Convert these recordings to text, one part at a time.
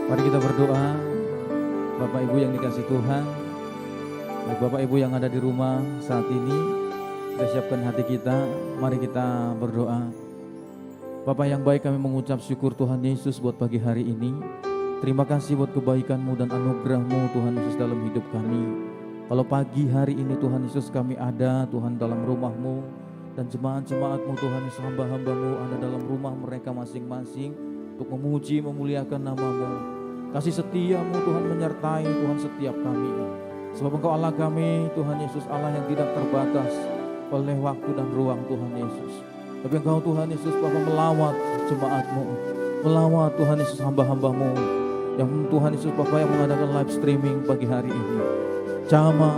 Mari kita berdoa. Bapak Ibu yang dikasih Tuhan, Bapak Ibu yang ada di rumah saat ini, kita siapkan hati kita, mari kita berdoa. Bapak yang baik, kami mengucap syukur Tuhan Yesus buat pagi hari ini. Terima kasih buat kebaikan-Mu dan anugerah-Mu Tuhan Yesus dalam hidup kami. Kalau pagi hari ini Tuhan Yesus kami ada Tuhan dalam rumah-Mu, dan jemaat-jemaat-Mu Tuhan Yesus, hamba-hamba-Mu ada dalam rumah mereka masing-masing untuk memuji memuliakan nama-Mu. Kasih setia-Mu Tuhan menyertai Tuhan setiap kami. Sebab Engkau Allah kami Tuhan Yesus, Allah yang tidak terbatas oleh waktu dan ruang Tuhan Yesus. Tapi Engkau Tuhan Yesus Bapa melawat jemaat-Mu, melawat Tuhan Yesus hamba-hamba-Mu yang Tuhan Yesus Bapa yang mengadakan live streaming pagi hari ini. Jamah,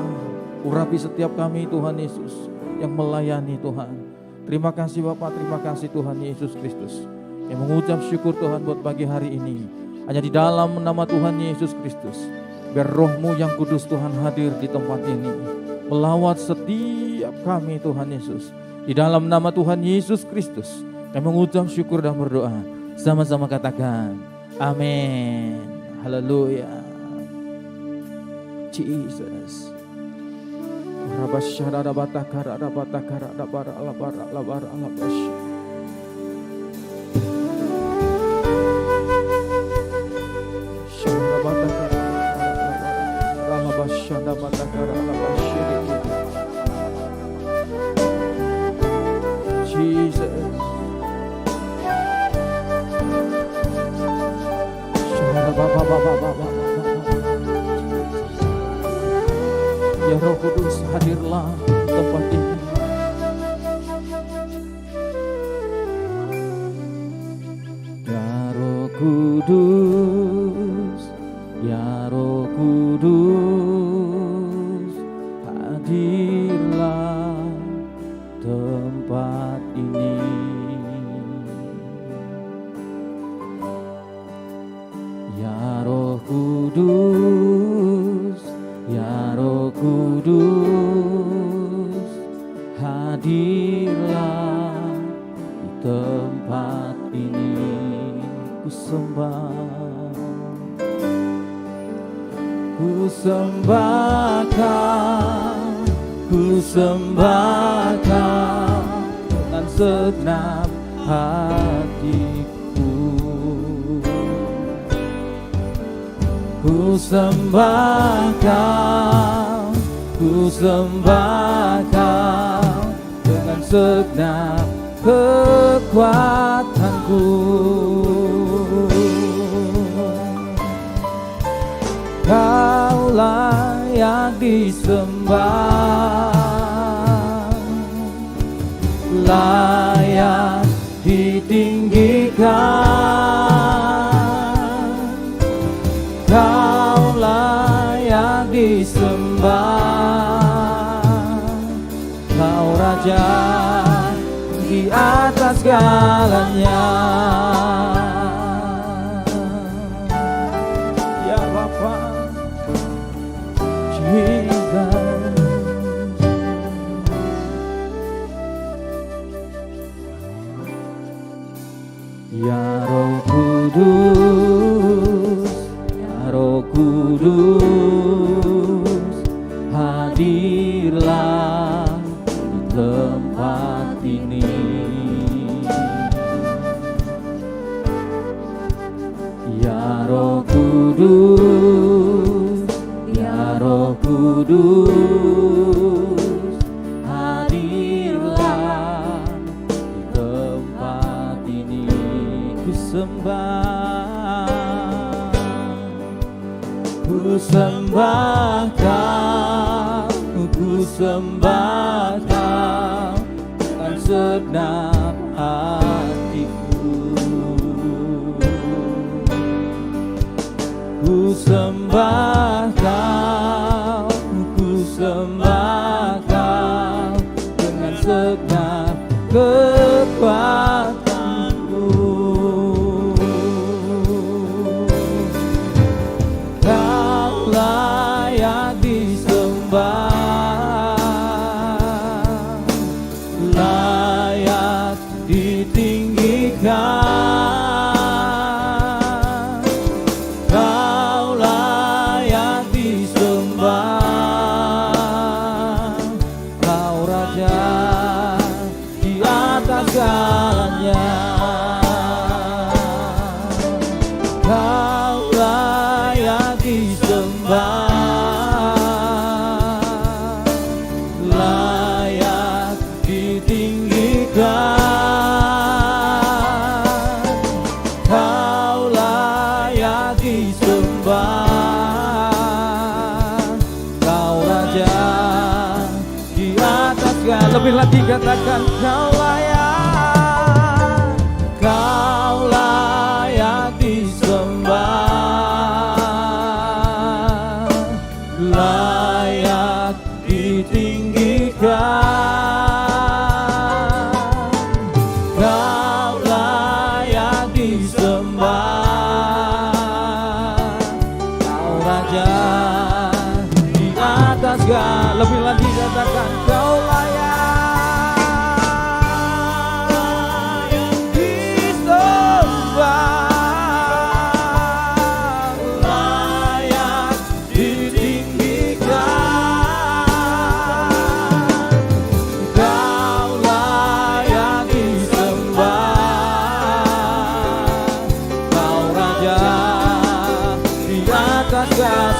urapi setiap kami Tuhan Yesus yang melayani Tuhan. Terima kasih Bapa, terima kasih Tuhan Yesus Kristus yang mengucap syukur Tuhan buat pagi hari ini. Hanya di dalam nama Tuhan Yesus Kristus, biar Roh-Mu yang kudus Tuhan hadir di tempat ini, melawat setiap kami Tuhan Yesus. Di dalam nama Tuhan Yesus Kristus, kami mengucap syukur dan berdoa. Sama-sama katakan, amin. Haleluya. Jesus. Rabasyara batakara batakara bara alabara alabara alabasy. Shanda batakara alabasy. Jesus. Ya Roh Kudus, hadirlah tempat ini. Ya Roh Kudus, ya Roh Kudus, hadirlah tempat ini. Ya Roh Kudus, ya Roh Kudus, hadirlah di tempat ini. Ku sembahkan dengan segenap hatiku. Ku sembahkan dengan segenap kekuatanku. Kau layak disembah, layak ditinggikan. Kau layak disembah, Kau Raja di atas segalanya. Ya Bapa, Jesus. Ya Roh Kudus, ya Roh Kudus, hadirlah di tempat ini. Ya Roh Kudus, ya Roh Kudus, hadirlah di tempat ini. Ku sembahkan dengan segenap hatiku. Ku sembahkan dengan segenap kekuatanku. Kau layak disembah, layak ditinggikan. lagi katakan kau layak disembah, layak ditinggikan, kau layak disembah, kau Raja di atas segala. Lebih lagi katakan kau layak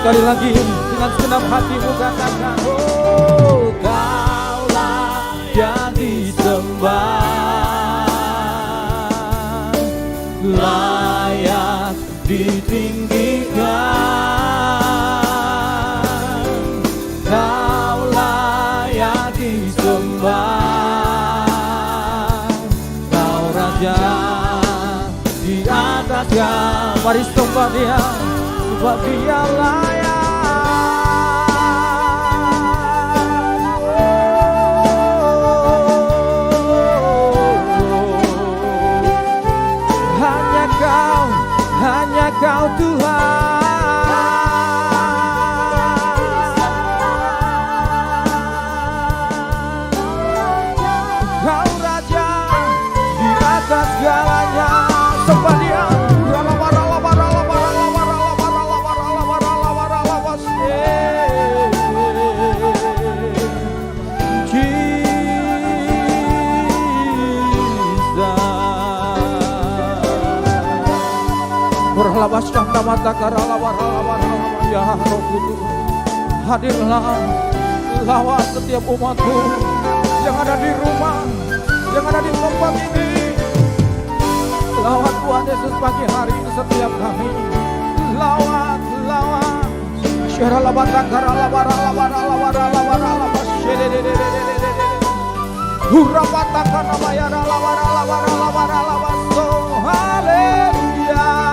sekali lagi dengan segenap hatimu katakan, oh kau layak disembah, layak ditinggikan, kau layak disembah, kau Raja di atas segala. Mari sembah Dia, sebab Dia layak. Hanya Kau Tuhan, Kau Raja di atas segalanya. Sembah Dia. Berlabaskan mata ya Roh Kudus, hadirlah, lawan setiap umatmu yang ada di rumah, yang ada di tempat ini. Lawan Tuhan Yesus pagi hari ini setiap kami. Lawan. Syara labara Hurapatakan namanya labara. Haleluya.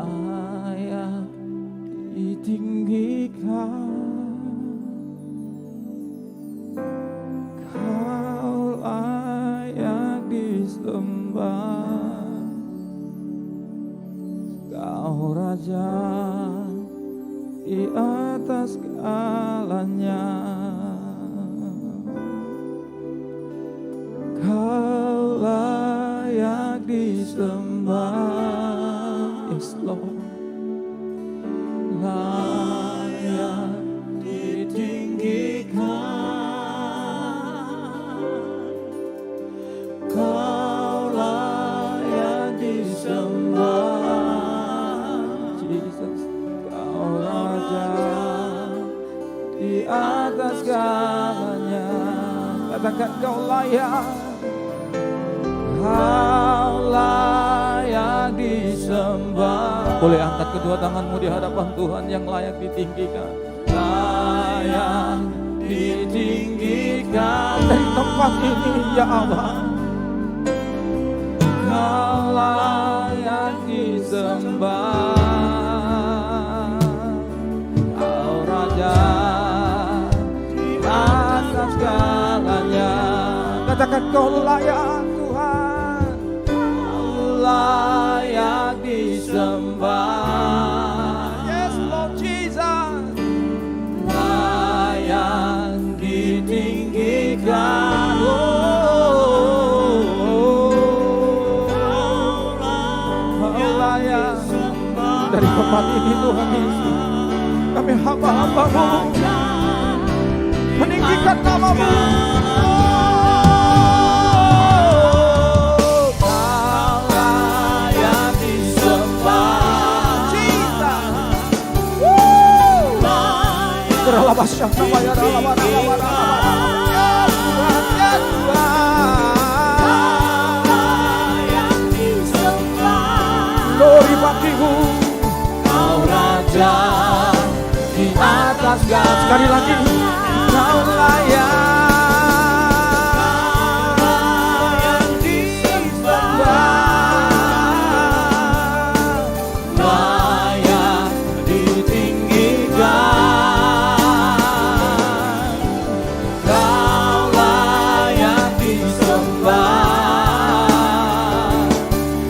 Layak ditinggikan, Kau layak disembah, Kau Raja di atas segalanya. Kau layak disembah, yes Lord, layak ditinggikan, Kau layak disembah, Jesus, Kau Raja di atas segalanya. Katakan Kau layak. Kau layak disembah, Boleh angkat kedua tanganmu di hadapan Tuhan yang layak ditinggikan. Layak ditinggikan dari tempat ini ya Allah. Kau layak disembah, Kau Raja di atas segalanya. Katakan Kau layak Tuhan, Kau layak disembah. Yes Lord Jesus, layak ditinggikan. Dari tempat ini Tuhan Yesus, kami hamba-hamba-Mu meninggikan nama-Mu. Kau layak disembah, cinta. Terlabas yang sama ya Tuhan, ya Tuhan. Glory bagimu. Raja di atas segala. Sekali lagi, Kau layak disembah, layak ditinggikan. Kau layak disembah,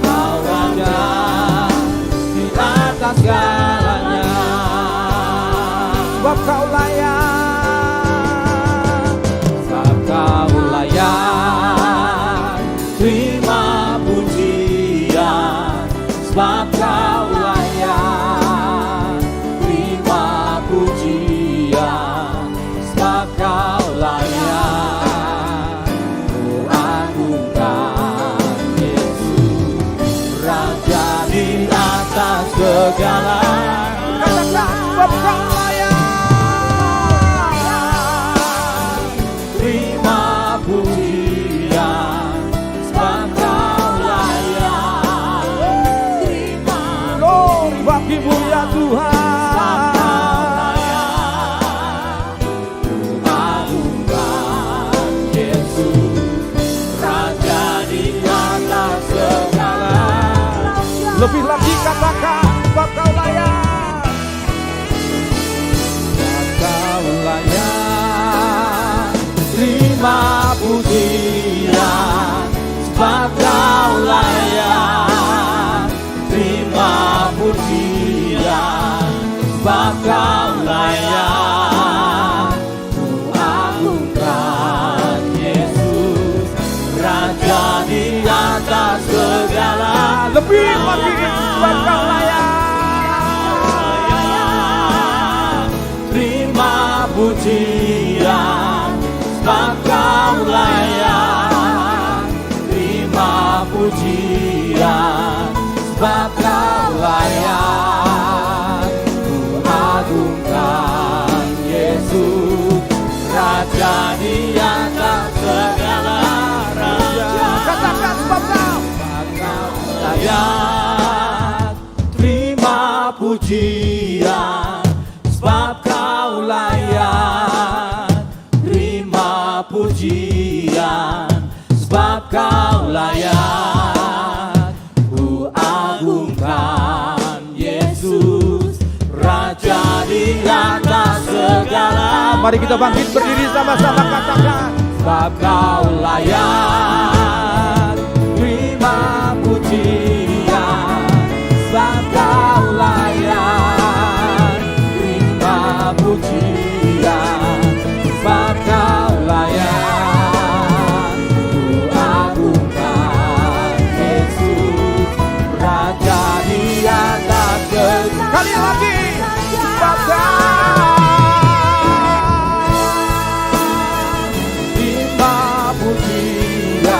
Kau Raja di atas segalanya. Sebab Kau layak, sebab Kau layak terima pujian. Sebab Kau layak terima pujian. Sebab Kau layak ku agungkan Yesus, Raja di atas segala. Katakan sebab Kau layak terima pujian. Sebab Kau layak terima. Glory bagimu ya Tuhan. Ku agungkan Yesus, Raja di atas segala. Lebih lagi katakan sebab Kau layak, sebab Kau layak terima pujian. Sebab Kau layak terima pujian. Sebab Kau layak ku agungkan Yesus, Raja di atas segala. Lebih lagi sebab Kau layak terima pujian. Sebab Kau layak terima pujian. Sebab Kau layak ku agungkan Yesus, Raja di atas segala. Raja, katakan sebab Kau layak terima pujian. Sebab Kau layak terima pujian. Sebab Kau layak ku agungkan Yesus, Raja di atas segala. Mari kita bangkit berdiri sama-sama, katakan sebab Kau layak terima pujian. Sebab Kau layak terima pujian. Sebab Kau layak ku agungkan Yesus, Raja di atas segala. Kali lagi sebab Kau terima pujian.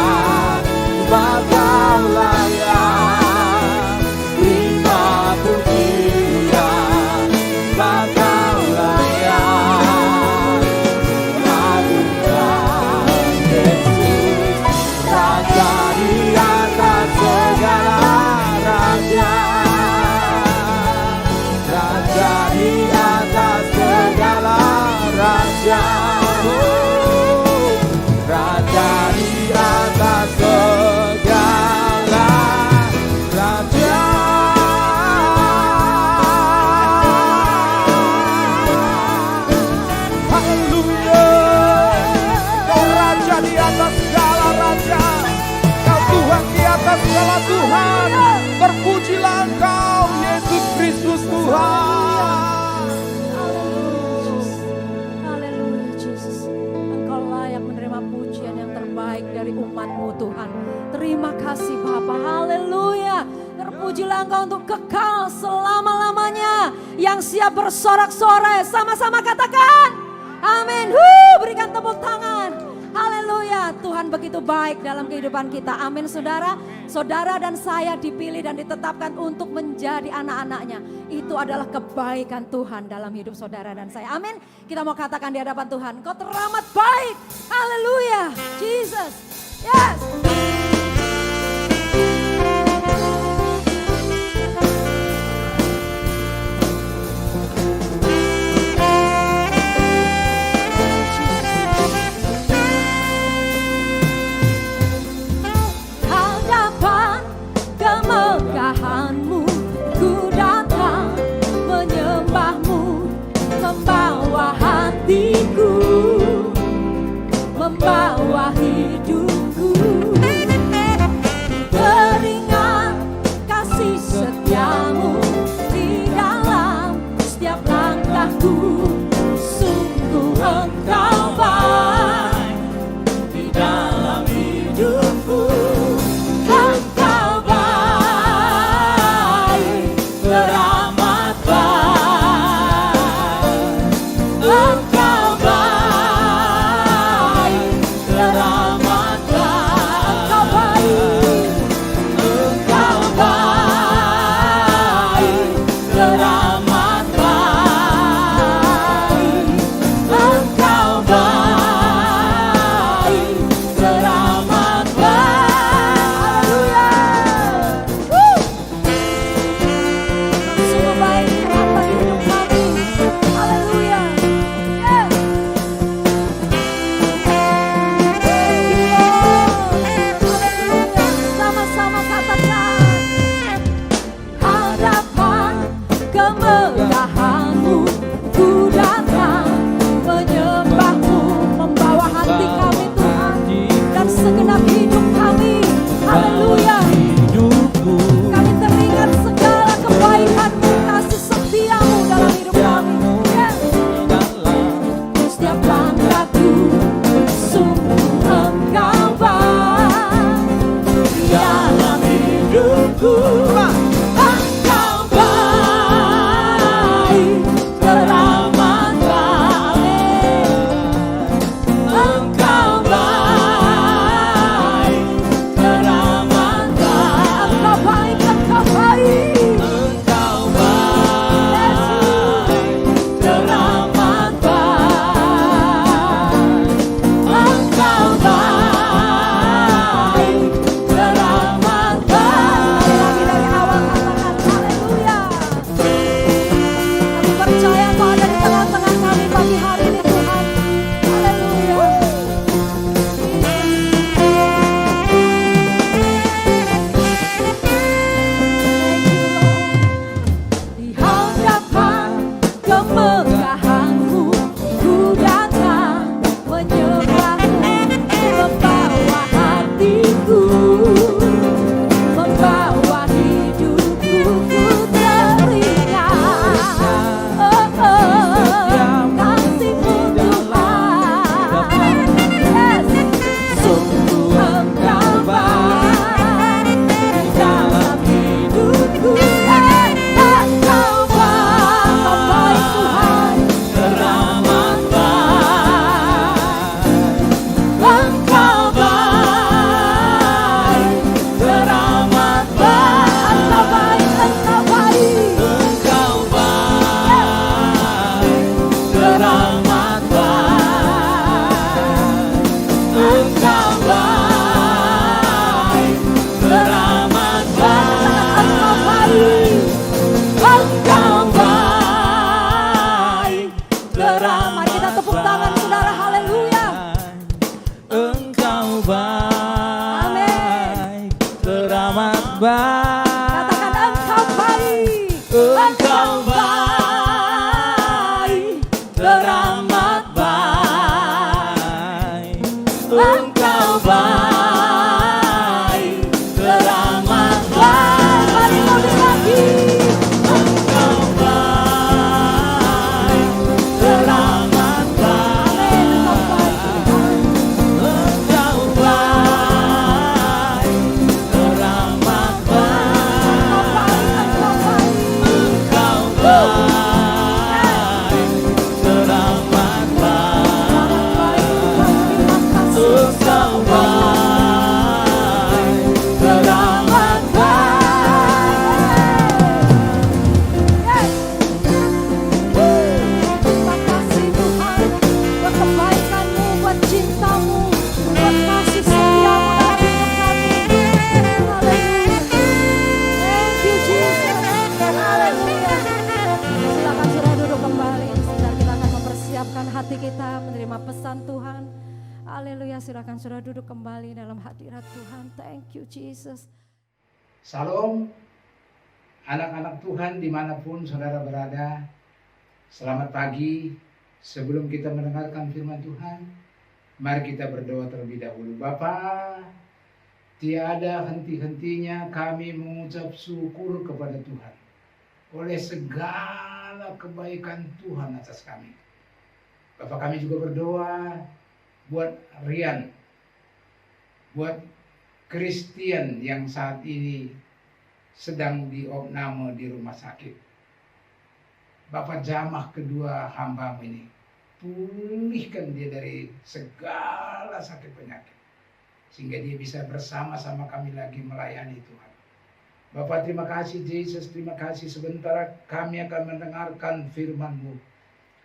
firman-Mu Tuhan. Terima kasih Bapa, haleluya. Terpujilah Engkau untuk kekal selama-lamanya. Yang siap bersorak-sorai, sama-sama katakan amin. Berikan tepuk tangan. Haleluya, Tuhan begitu baik dalam kehidupan kita. Amin saudara. Saudara dan saya dipilih dan ditetapkan untuk menjadi anak-anaknya. Itu adalah kebaikan Tuhan dalam hidup saudara dan saya. Amin. Kita mau katakan di hadapan Tuhan, Kau teramat baik. Haleluya, Jesus. Yes. Kemegahan-Mu, ku datang menyembah-Mu, membawa hatiku, membawa hidupku. Teringat kasih setia-Mu di dalam setiap langkahku. Sungguh Engkau baik di dalam hidupku. Teramat baik, Engkau baik, teramat baik, Engkau baik, teramat baik, Engkau baik, teramat baik, haleluya. Sungguh baik Tuhan bagi hidup kami. Haleluya. Yes. Haleluya. Sama-sama katakan. Hadapan kemegahan-Mu, ku datang menyembah-Mu, membawa hati kami Tuhan dan segenap hidup kami. Haleluya. Kami teringat segala kebaikan-Mu, kasih setia-Mu dalam hidup kami. Yes. Setiap langkahku, sungguh Engkau baik dalam hidupku. Engkau baik, teramat baik. Engkau baik, teramat baik. Engkau baik, Engkau baik. Engkau baik, teramat baik. Engkau baik, teramat baik. Lagi dari awal katakan haleluya. Kami percaya Kau ada di tengah-tengah kami pagi hari ini Tuhan. Haleluya. Di hadapan kemegahan-Mu, ku datang menyembah-Mu, membawa hatiku, membawa hidupku. Ku teringat kasih-Mu Tuhan. Yes. Sungguh Engkau baik di dalam hidupku. Engkau baik Tuhan, teramat baik. Engkau baik, teramat baik. Engkau baik, Engkau baik. Engkau baik, teramat baik. Engkau baik, teramat baik. Engkau baik, teramat. Kita tepuk tangan saudara, haleluya. Engkau baik, Amin. teramat baik. Katakan Engkau baik. Engkau baik, teramat baik. Engkau baik, teramat baik. Mari lebih lagi. Engkau baik, teramat baik. Amin. Engkau baik Tuhan. Engkau baik, Tuhan. Haleluya, silakan saudara duduk kembali dalam hadirat Tuhan. Thank you Jesus. Salam anak-anak Tuhan dimanapun saudara berada. Selamat pagi. Sebelum kita mendengarkan firman Tuhan, mari kita berdoa terlebih dahulu. Bapa, tiada henti-hentinya kami mengucap syukur kepada Tuhan oleh segala kebaikan Tuhan atas kami. Bapak, kami juga berdoa buat Rian, buat Christian yang saat ini sedang diopname di rumah sakit. Bapak, jamah kedua hamba-Mu ini, pulihkan dia dari segala sakit penyakit, sehingga dia bisa bersama-sama kami lagi melayani Tuhan. Bapak, terima kasih Yesus, terima kasih. Sebentar kami akan mendengarkan firman-Mu.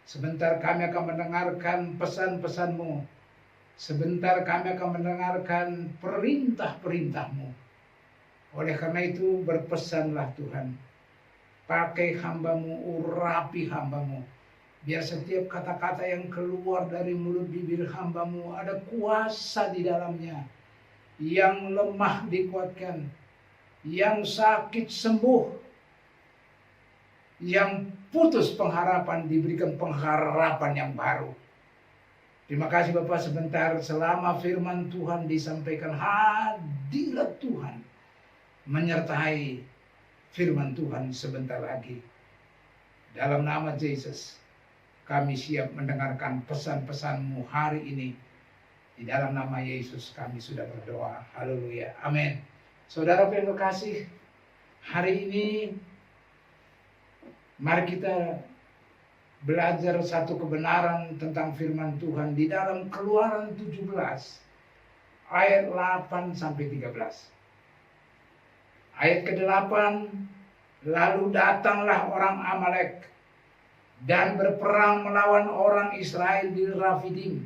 Sebentar kami akan mendengarkan pesan-pesan-Mu. Sebentar kami akan mendengarkan perintah-perintah-Mu. Oleh karena itu berpesanlah Tuhan, pakai hamba-Mu, urapi hamba-Mu. Biar setiap kata-kata yang keluar dari mulut bibir hamba-Mu ada kuasa di dalamnya. Yang lemah dikuatkan, yang sakit sembuh, yang putus pengharapan diberikan pengharapan yang baru. Terima kasih Bapak, sebentar selama firman Tuhan disampaikan, hadirat Tuhan menyertai firman Tuhan sebentar lagi. Dalam nama Yesus, kami siap mendengarkan pesan-pesan-Mu hari ini. Di dalam nama Yesus kami sudah berdoa. Haleluya. Amin. Saudara yang terkasih, hari ini mari kita belajar satu kebenaran tentang firman Tuhan di dalam Keluaran 17 ayat 8 sampai 13. Ayat ke-8, lalu datanglah orang Amalek dan berperang melawan orang Israel di Rafidim.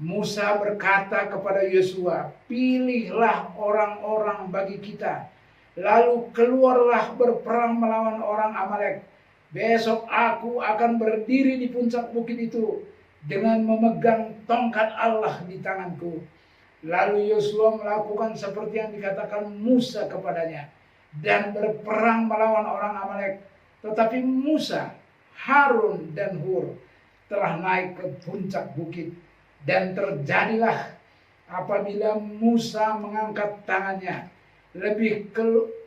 Musa berkata kepada Yosua, pilihlah orang-orang bagi kita, lalu keluarlah berperang melawan orang Amalek. Besok aku akan berdiri di puncak bukit itu dengan memegang tongkat Allah di tanganku. Lalu Yosua melakukan seperti yang dikatakan Musa kepadanya dan berperang melawan orang Amalek. Tetapi Musa, Harun dan Hur telah naik ke puncak bukit, dan terjadilah apabila Musa mengangkat tangannya, lebih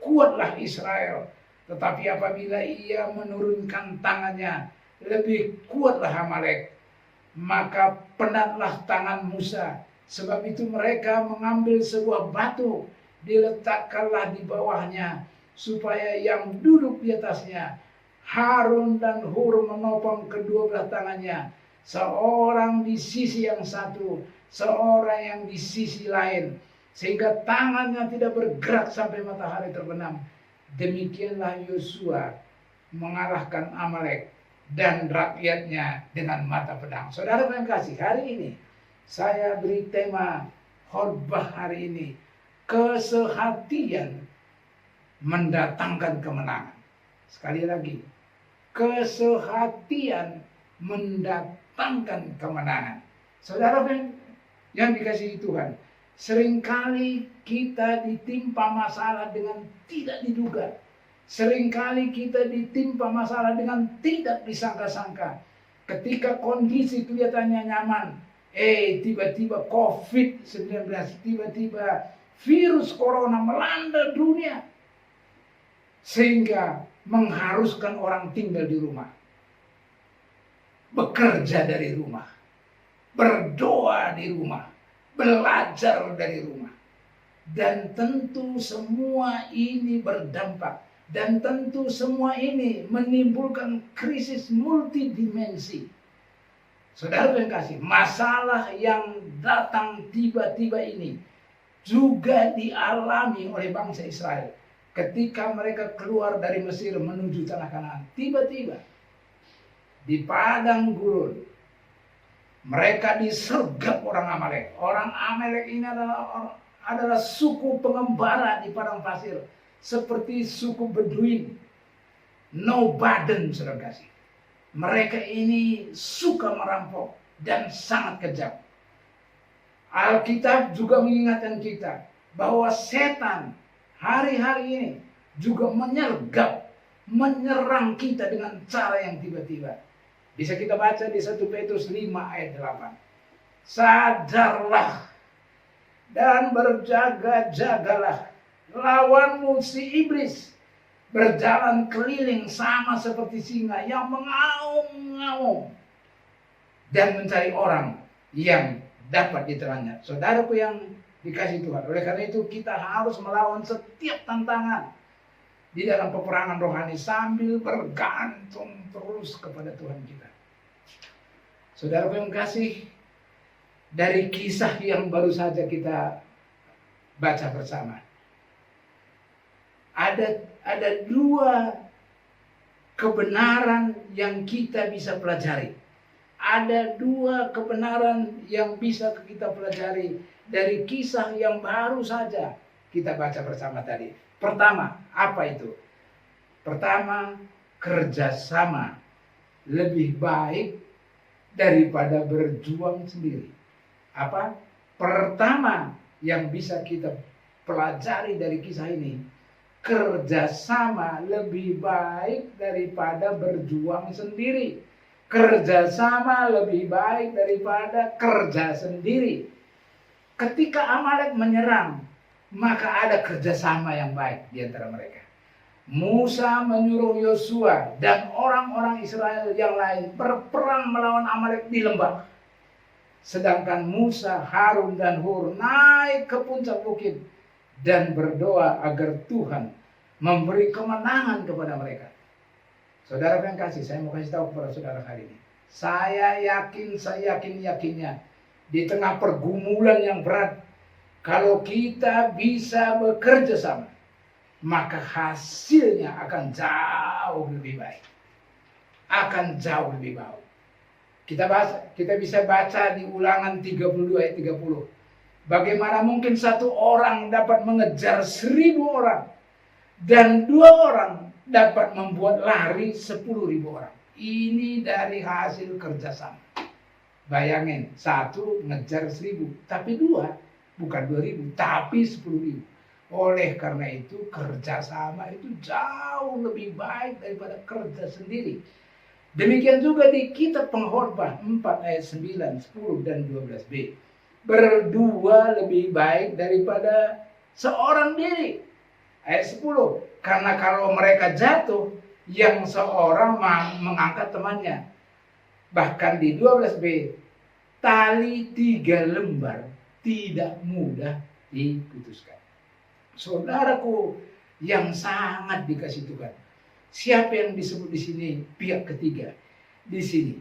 kuatlah Israel. Tetapi apabila ia menurunkan tangannya, lebih kuatlah Amalek. Maka penatlah tangan Musa. Sebab itu mereka mengambil sebuah batu, diletakkanlah di bawahnya, supaya yang duduk di atasnya, Harun dan Hur menopang kedua belah tangannya, seorang di sisi yang satu, seorang yang di sisi lain, sehingga tangannya tidak bergerak sampai matahari terbenam. Demikianlah Yosua mengalahkan Amalek dan rakyatnya dengan mata pedang. Saudara yang kasih, hari ini saya beri tema khotbah hari ini, kesehatian mendatangkan kemenangan. Sekali lagi, kesehatian mendatangkan kemenangan. Saudara yang dikasihi Tuhan, seringkali kita ditimpa masalah dengan tidak diduga. Seringkali kita ditimpa masalah dengan tidak disangka-sangka. Ketika kondisi kelihatannya nyaman, tiba-tiba COVID-19, tiba-tiba virus corona melanda dunia, sehingga mengharuskan orang tinggal di rumah, bekerja dari rumah, berdoa di rumah, belajar dari rumah. Dan tentu semua ini berdampak, dan tentu semua ini menimbulkan krisis multidimensi. Saudara yang kasih, masalah yang datang tiba-tiba ini juga dialami oleh bangsa Israel ketika mereka keluar dari Mesir menuju tanah Kanaan. Tiba-tiba di padang gurun mereka disergap orang Amalek. Orang Amalek ini adalah suku pengembara di padang pasir, seperti suku Beduin, Nomaden, saudara kasih. Mereka ini suka merampok dan sangat kejam. Alkitab juga mengingatkan kita bahwa setan hari-hari ini juga menyerang kita dengan cara yang tiba-tiba. Bisa kita baca di 1 Petrus 5 ayat 8. Sadarlah dan berjaga-jagalah, lawanmu si iblis berjalan keliling sama seperti singa yang mengaum-ngaum dan mencari orang yang dapat ditelannya. Saudaraku yang dikasih Tuhan, oleh karena itu kita harus melawan setiap tantangan di dalam peperangan rohani sambil bergantung terus kepada Tuhan kita. Saudaraku yang kasih, dari kisah yang baru saja kita baca bersama, ada dua kebenaran yang kita bisa pelajari. Ada dua kebenaran yang bisa kita pelajari dari kisah yang baru saja kita baca bersama tadi. Pertama, apa itu? Pertama, kerjasama lebih baik daripada berjuang sendiri. Apa? Pertama yang bisa kita pelajari dari kisah ini, kerjasama lebih baik daripada berjuang sendiri. Kerjasama lebih baik daripada kerja sendiri. Ketika Amalek menyerang, maka ada kerjasama yang baik di antara mereka. Musa menyuruh Yosua dan orang-orang Israel yang lain berperang melawan Amalek di lembah. Sedangkan Musa, Harun, dan Hur naik ke puncak bukit dan berdoa agar Tuhan memberi kemenangan kepada mereka. Saudara yang kasih, saya mau kasih tahu kepada saudara hari ini. Saya yakinnya di tengah pergumulan yang berat, kalau kita bisa bekerja sama, maka hasilnya akan jauh lebih baik. Akan jauh lebih baik. Kita bisa baca di Ulangan 32 ayat 30. Bagaimana mungkin satu orang dapat mengejar 1000 orang dan 2 orang dapat membuat lari 10.000 orang. Ini dari hasil kerjasama. Bayangin, satu ngejar 1000, tapi 2 bukan 2000, tapi 10.000. Oleh karena itu kerjasama itu jauh lebih baik daripada kerja sendiri. Demikian juga di kitab Pengkhotbah 4 ayat 9, 10 dan 12b. Berdua lebih baik daripada seorang diri. Ayat 10. Karena kalau mereka jatuh, yang seorang mengangkat temannya. Bahkan di 12b, tali 3 lembar tidak mudah diputuskan. Saudaraku yang sangat dikasih Tuhan, siapa yang disebut di sini pihak ketiga? Di sini,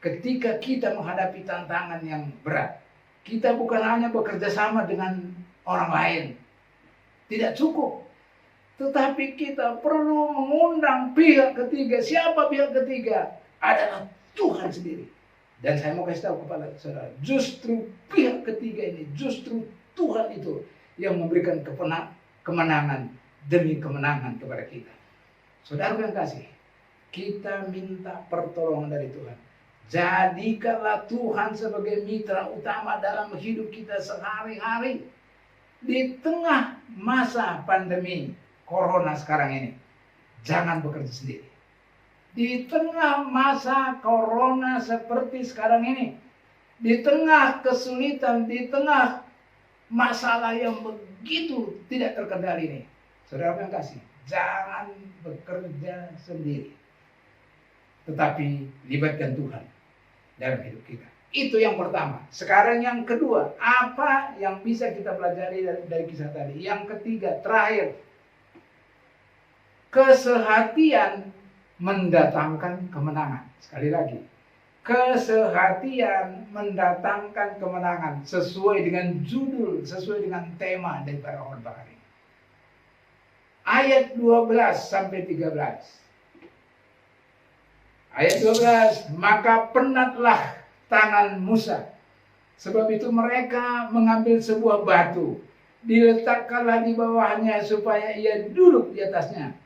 ketika kita menghadapi tantangan yang berat, kita bukan hanya bekerja sama dengan orang lain, tidak cukup. Tetapi kita perlu mengundang pihak ketiga. Siapa pihak ketiga? Adalah Tuhan sendiri. Dan saya mau kasih tahu kepada saudara, justru pihak ketiga ini, justru Tuhan itu yang memberikan kemenangan demi kemenangan kepada kita. Saudara yang kasih, kita minta pertolongan dari Tuhan. Jadikanlah Tuhan sebagai mitra utama dalam hidup kita sehari-hari. Di tengah masa pandemi Corona sekarang ini, jangan bekerja sendiri. Di tengah masa Corona seperti sekarang ini, di tengah kesulitan, di tengah masalah yang begitu tidak terkendali ini, saudara yang kasih, jangan bekerja sendiri. Tetapi libatkan Tuhan dalam hidup kita. Itu yang pertama. Sekarang yang kedua, apa yang bisa kita pelajari dari kisah tadi? Yang ketiga, terakhir, kesehatian mendatangkan kemenangan. Sekali lagi, kesehatian mendatangkan kemenangan sesuai dengan judul, sesuai dengan tema daripada khotbah hari ini. Ayat 12 sampai 13. Ayat 12, maka penatlah tangan Musa. Sebab itu mereka mengambil sebuah batu, diletakkanlah di bawahnya supaya ia duduk di atasnya.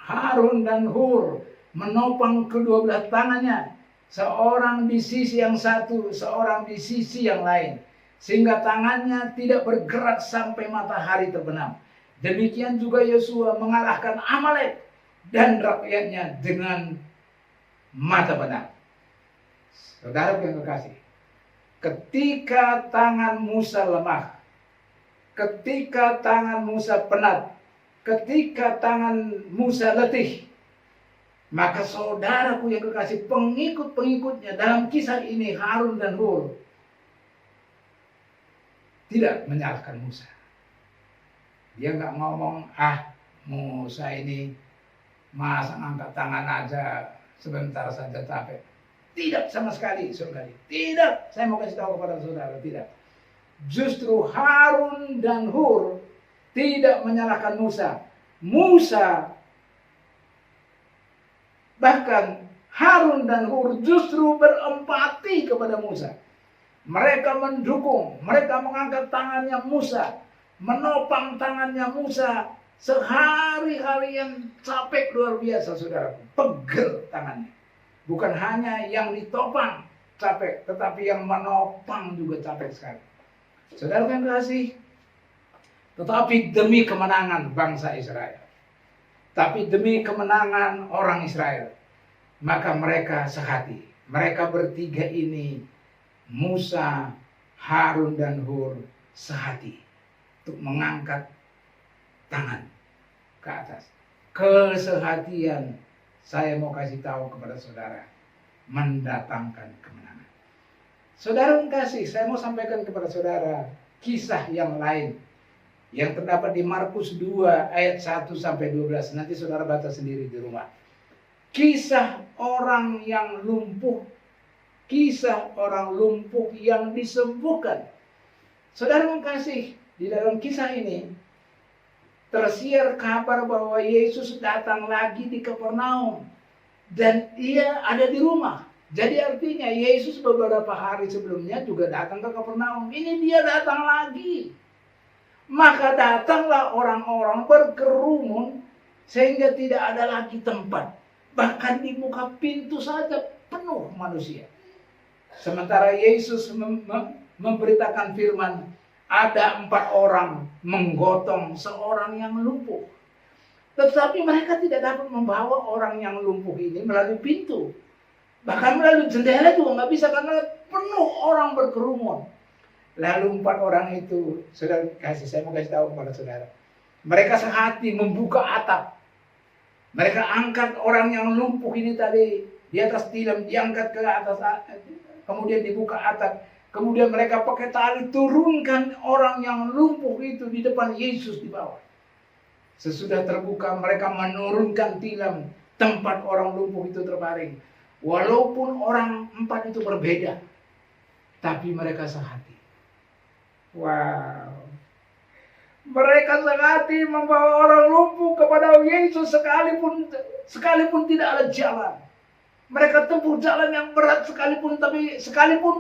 Harun dan Hur menopang kedua belah tangannya Seorang di sisi yang satu, seorang di sisi yang lain. Sehingga tangannya tidak bergerak sampai matahari terbenam. Demikian juga Yosua mengalahkan Amalek dan rakyatnya dengan mata benam. Saudara yang kekasih, ketika tangan Musa lemah, ketika tangan Musa penat, ketika tangan Musa letih, maka saudaraku yang kekasih, pengikut-pengikutnya dalam kisah ini, Harun dan Hur, tidak menyalahkan Musa. Dia nggak ngomong, Musa ini masa ngangkat tangan aja sebentar saja capek. Tidak sama sekali, saudari. Tidak. Saya mau kasih tahu kepada saudara, tidak. Justru Harun dan Hur tidak menyalahkan Musa. Bahkan Harun dan Hur justru berempati kepada Musa. Mereka mendukung, mereka mengangkat tangannya Musa, menopang tangannya Musa. Sehari-harian capek luar biasa, saudara. Pegel tangannya. Bukan hanya yang ditopang capek, tetapi yang menopang juga capek sekali. Saudara yang kasih, tetapi demi kemenangan bangsa Israel, tapi demi kemenangan orang Israel, maka mereka sehati. Mereka bertiga ini, Musa, Harun dan Hur, sehati untuk mengangkat tangan ke atas. Kesehatian, saya mau kasih tahu kepada saudara, mendatangkan kemenangan. Saudara yang kasih, saya mau sampaikan kepada saudara kisah yang lain yang terdapat di Markus 2 ayat 1 sampai 12. Nanti saudara baca sendiri di rumah. Kisah orang yang lumpuh, kisah orang lumpuh yang disembuhkan. Saudara yang kasih, di dalam kisah ini tersiar kabar bahwa Yesus datang lagi di Kapernaum dan dia ada di rumah. Jadi artinya Yesus beberapa hari sebelumnya juga datang ke Kapernaum. Ini dia datang lagi. Maka datanglah orang-orang berkerumun sehingga tidak ada lagi tempat. Bahkan di muka pintu saja penuh manusia. Sementara Yesus memberitakan firman, ada 4 orang menggotong seorang yang lumpuh. Tetapi mereka tidak dapat membawa orang yang lumpuh ini melalui pintu. Bahkan melalui jendela juga nggak bisa karena penuh orang berkerumun. Lalu 4 orang itu, saya mau kasih tahu kepada saudara. Mereka sehati membuka atap. Mereka angkat orang yang lumpuh ini tadi di atas tilam, diangkat ke atas, kemudian dibuka atap. Kemudian mereka pakai tali turunkan orang yang lumpuh itu di depan Yesus di bawah. Sesudah terbuka mereka menurunkan tilam tempat orang lumpuh itu terbaring. Walaupun orang 4 itu berbeda, tapi mereka sehati. Wow. Mereka sehati membawa orang lumpuh kepada Yesus sekalipun tidak ada jalan. Mereka tempuh jalan yang berat sekalipun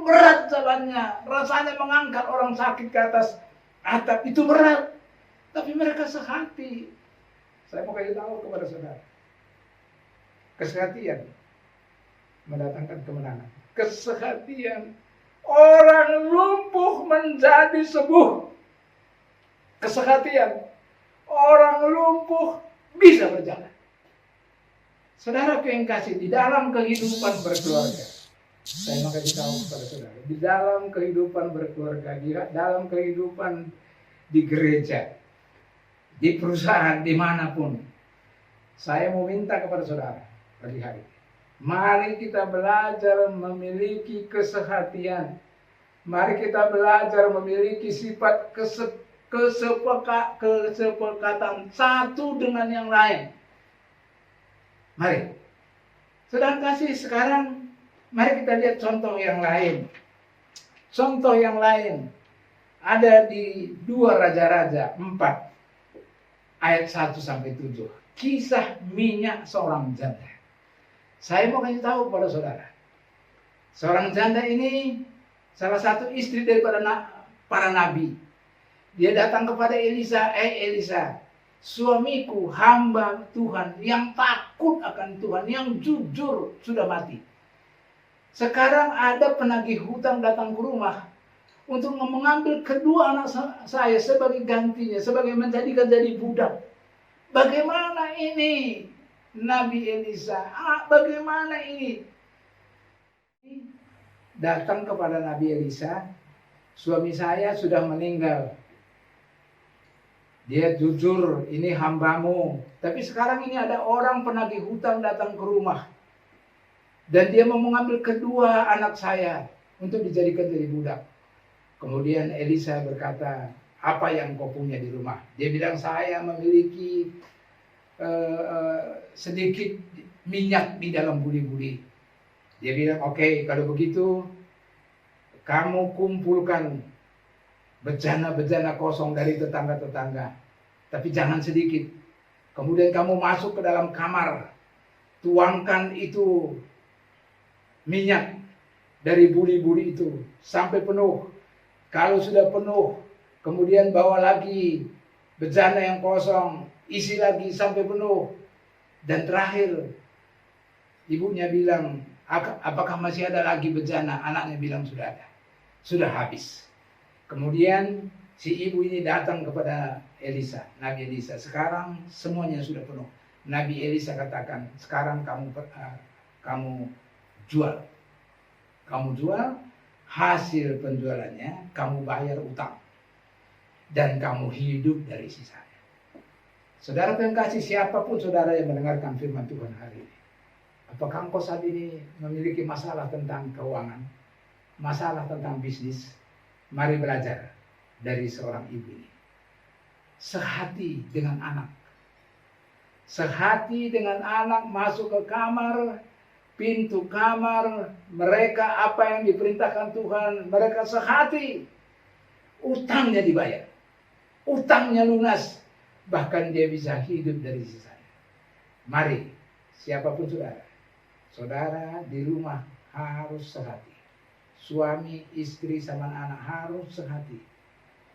berat jalannya. Rasanya mengangkat orang sakit ke atas atap itu berat. Tapi mereka sehati. Saya mau kasih tahu kepada saudara. Kesehatian mendatangkan kemenangan. Kesehatian. Orang lumpuh menjadi sembuh. Kesehatian. Orang lumpuh bisa berjalan. Saudara yang kasih, di dalam kehidupan berkeluarga, saya mau kasih tahu kepada saudara, di dalam kehidupan berkeluarga, dalam kehidupan di gereja, di perusahaan, dimanapun, saya mau minta kepada saudara pagi hari, mari kita belajar memiliki kesehatian, mari kita belajar memiliki sifat kesepakatan satu dengan yang lain. Mari, saudara kasih sekarang, mari kita lihat contoh yang lain. Contoh yang lain ada di 2 Raja-Raja 4 ayat 1 sampai 7. Kisah minyak seorang janda. Saya mau kasih tahu kepada saudara. Seorang janda ini salah satu istri daripada para nabi. Dia datang kepada Elisa, Elisa, suamiku hamba Tuhan yang takut akan Tuhan, yang jujur sudah mati. Sekarang ada penagih hutang datang ke rumah untuk mengambil kedua anak saya sebagai gantinya, sebagai menjadikan jadi budak. Bagaimana ini Nabi Elisa? Bagaimana ini? Datang kepada Nabi Elisa, suami saya sudah meninggal. Dia jujur, ini hambamu. Tapi sekarang ini ada orang penagih hutang datang ke rumah. Dan dia mau mengambil kedua anak saya untuk dijadikan jadi budak. Kemudian Elisa berkata, apa yang kau punya di rumah? Dia bilang, saya memiliki sedikit minyak di dalam buli-buli. Dia bilang, oke, kalau begitu kamu kumpulkan bejana-bejana kosong dari tetangga-tetangga, tapi jangan sedikit. Kemudian kamu masuk ke dalam kamar, tuangkan itu minyak dari buli-buli itu sampai penuh. Kalau sudah penuh, kemudian bawa lagi bejana yang kosong, isi lagi sampai penuh. Dan terakhir, ibunya bilang, apakah masih ada lagi bejana? Anaknya bilang sudah ada, sudah habis. Kemudian si ibu ini datang kepada Elisa, Nabi Elisa. Sekarang semuanya sudah penuh. Nabi Elisa katakan, sekarang kamu jual. Kamu jual, hasil penjualannya kamu bayar utang. Dan kamu hidup dari sisanya. Saudara yang kasih, siapapun saudara yang mendengarkan firman Tuhan hari ini. Apakah engkau saat ini memiliki masalah tentang keuangan? Masalah tentang bisnis? Mari belajar dari seorang ibu ini. Sehati dengan anak. Sehati dengan anak, masuk ke kamar, pintu kamar, mereka apa yang diperintahkan Tuhan, mereka sehati. Utangnya dibayar. Utangnya lunas. Bahkan dia bisa hidup dari sisanya. Mari, siapapun saudara. Saudara di rumah harus sehati. Suami, istri, sama anak harus sehati.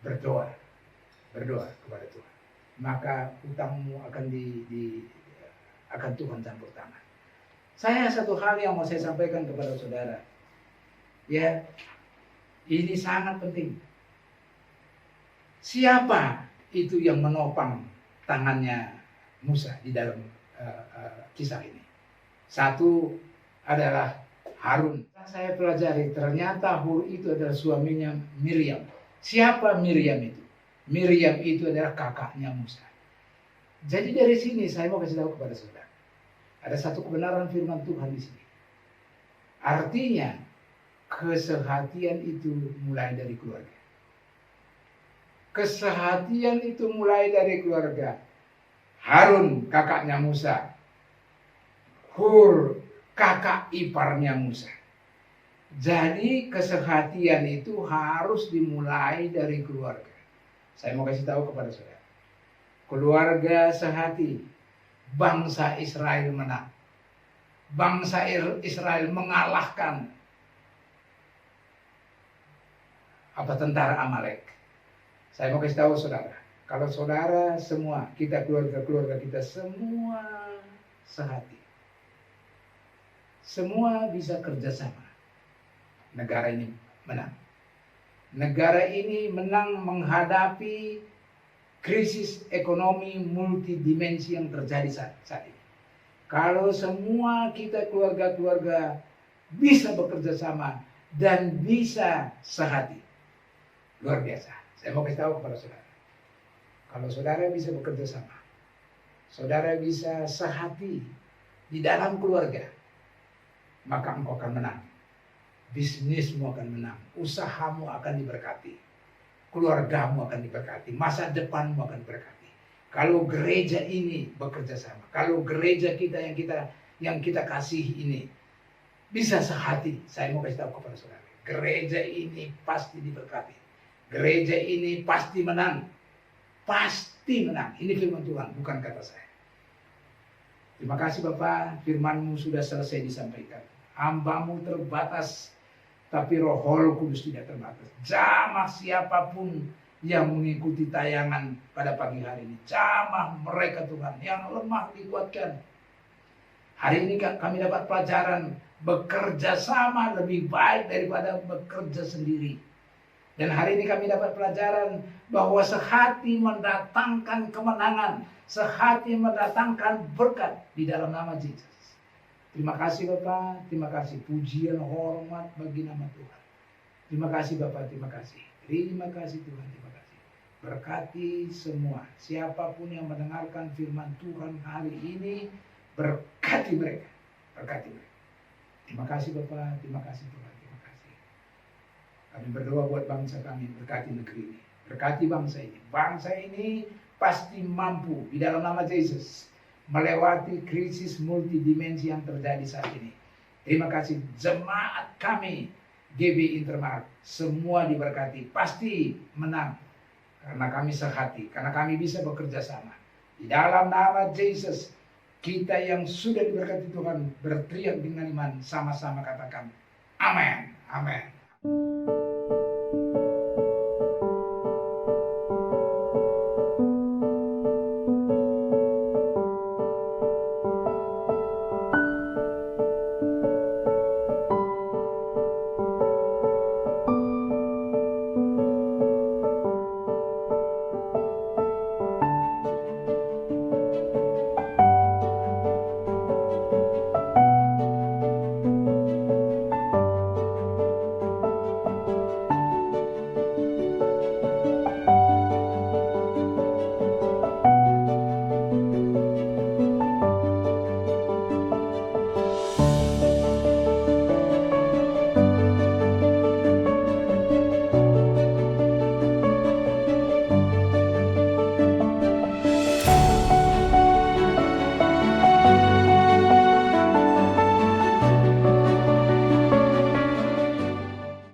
Berdoa kepada Tuhan. Maka utangmu akan akan Tuhan campur tangan. Saya satu hal yang mau saya sampaikan kepada saudara. Ya, ini sangat penting. Siapa itu yang menopang tangannya Musa di dalam kisah ini? Satu adalah Harun. Saya pelajari, ternyata Hur itu adalah suaminya Miriam. Siapa Miriam itu? Miriam itu adalah kakaknya Musa. Jadi dari sini saya mau kasih tahu kepada saudara. Ada satu kebenaran firman Tuhan di sini. Artinya, kesehatian itu mulai dari keluarga. Kesehatian itu mulai dari keluarga. Harun kakaknya Musa. Hur kakak iparnya Musa. Jadi kesehatian itu harus dimulai dari keluarga. Saya mau kasih tahu kepada saudara. Keluarga sehati, bangsa Israel menang. Bangsa Israel mengalahkan tentara Amalek. Saya mau kasih tahu saudara. Kalau saudara semua, kita keluarga kita semua sehati. Semua bisa kerjasama. Negara ini menang. Negara ini menang menghadapi krisis ekonomi multidimensi yang terjadi saat ini. Kalau semua kita keluarga-keluarga bisa bekerja sama dan bisa sehati, luar biasa. Saya mau kasih tahu kepada saudara. Kalau saudara bisa bekerja sama, saudara bisa sehati di dalam keluarga, maka engkau akan menang. Bisnismu akan menang, usahamu akan diberkati, keluargamu akan diberkati, masa depanmu akan diberkati. Kalau gereja ini bekerja sama, kalau gereja kita yang kita kasih ini bisa sehati, saya mau kasih tahu kepada saudara, gereja ini pasti diberkati, gereja ini pasti menang, pasti menang. Ini firman Tuhan, bukan kata saya. Terima kasih Bapak, firman-Mu sudah selesai disampaikan. Hamba-Mu terbatas, tapi Roh Kudus tidak terbatas. Jamah siapapun yang mengikuti tayangan pada pagi hari ini. Jamah mereka Tuhan, yang lemah dikuatkan. Hari ini kami dapat pelajaran Bekerja sama lebih baik daripada bekerja sendiri. Dan hari ini kami dapat pelajaran bahwa sehati mendatangkan kemenangan, sehati mendatangkan berkat di dalam nama Yesus. Terima kasih Bapak, terima kasih, pujian hormat bagi nama Tuhan. Terima kasih Bapak, terima kasih. Terima kasih Tuhan, terima kasih. Berkati semua, siapapun yang mendengarkan firman Tuhan hari ini, berkati mereka, berkati mereka. Terima kasih Bapak, terima kasih Tuhan, terima kasih. Kami berdoa buat bangsa kami, berkati negeri ini, berkati bangsa ini. Bangsa ini pasti mampu di dalam nama Yesus melewati krisis multidimensi yang terjadi saat ini. Terima kasih jemaat kami GB Intermart, semua diberkati, pasti menang karena kami sehati, karena kami bisa bekerja sama. Di dalam nama Yesus, kita yang sudah diberkati Tuhan berteriak dengan iman, sama-sama katakan amin, amin.